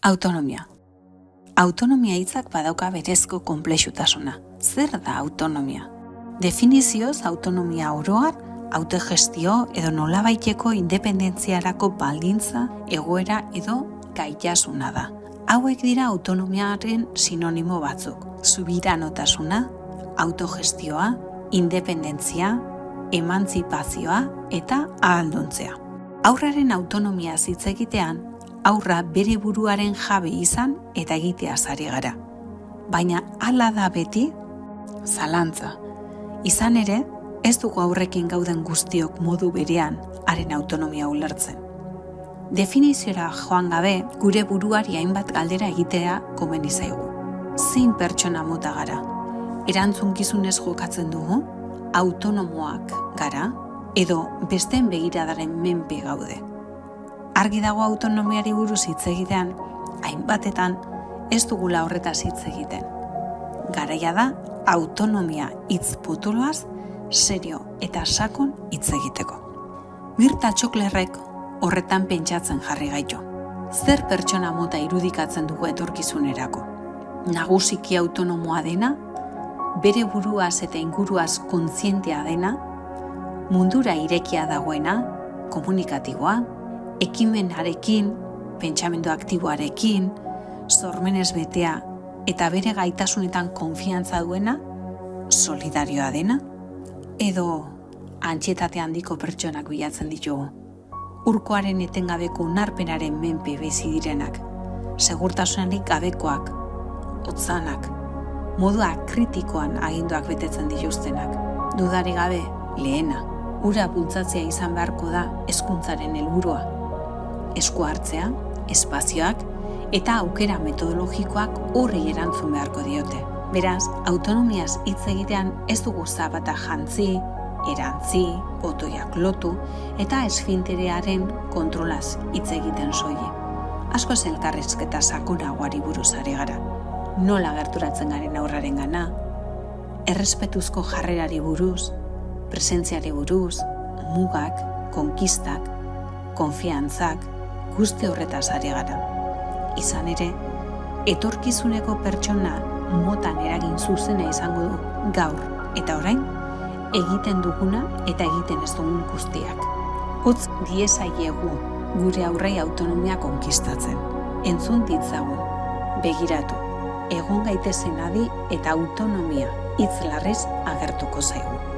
Autonomia. Autonomia hitzak badauka berezko konplexutasuna. Zer da autonomia? Definizioz, autonomia oroar, autogestio edo nolabaiteko independentziarako baldintza, egoera edo gaitasuna da. Hauek dira autonomiaren sinonimo batzuk. Subiranotasuna, autogestioa, independentzia, emantzipazioa eta ahalduntzea. Haurraren autonomia hitz egitean, haurra bere buruaren jabe izan eta egitea ari gara. Baina hala da beti, zalantza. Izan ere, ez dugu aurrekin gauden guztiok modu berean haren autonomia ulertzen. Definiziora joan gabe, gure buruari hainbat galdera egitea komeni zaigu. Zein pertsona mota gara? Erantzunkizunez jokatzen dugu? Autonomoak gara? Edo besteen begiradaren menpe gaude? Argi dago autonomiari buruz hitz egitean, hainbatetan ez dugula horretaz hitz egiten. Garaia da autonomia hitz potoloaz serio eta sakon hitz egiteko. Mirta Txoklerrek horretan pentsatzen jarri gaitu. Zer pertsona mota irudikatzen dugu etorkizunerako? Nagusiki autonomoa dena, bere buruaz eta inguruaz kontzientea dena, mundura irekia dagoena, komunikatiboa, ekimenarekin, pentsamendu aktiboarekin, sormenez betea eta bere gaitasunetan konfiantza duena, solidarioa dena, edo antsietate handiko pertsonak bilatzen ditugu. Urkoaren etengabeko onarpenaren menpe bizi direnak, segurtasunarik gabekoak, hotzanak, modua kritikoan aginduak betetzen dituztenak. Dudari gabe, lehena, hura bultzatzea izan beharko da hezkuntzaren helburua. Esku hartzea, espazioak eta aukera metodologikoak horri erantzun beharko diote. Beraz, autonomiaz hitz egitean ez dugu zapata jantzi, erantzi, botoiak lotu eta esfinterearen kontrolaz hitz egiten soilik. Askoz elkarrizketa sakonagoari buruz ari gara. Nola gerturatzen garen aurrarengana, errespetuzko jarrerari buruz, presentziari buruz, mugak, konkistak, konfiantzak, guzti horretaz ari gara. Izan ere, etorkizuneko pertsona motan eragin zuzena izango du gaur eta orain, egiten duguna eta egiten ez dugun guztiak. Utz diezaiegu gure aurrei autonomia konkistatzen. Entzun ditzagun, begiratu, egon gaitezen adi eta autonomia hitz larriz agertuko zaigu.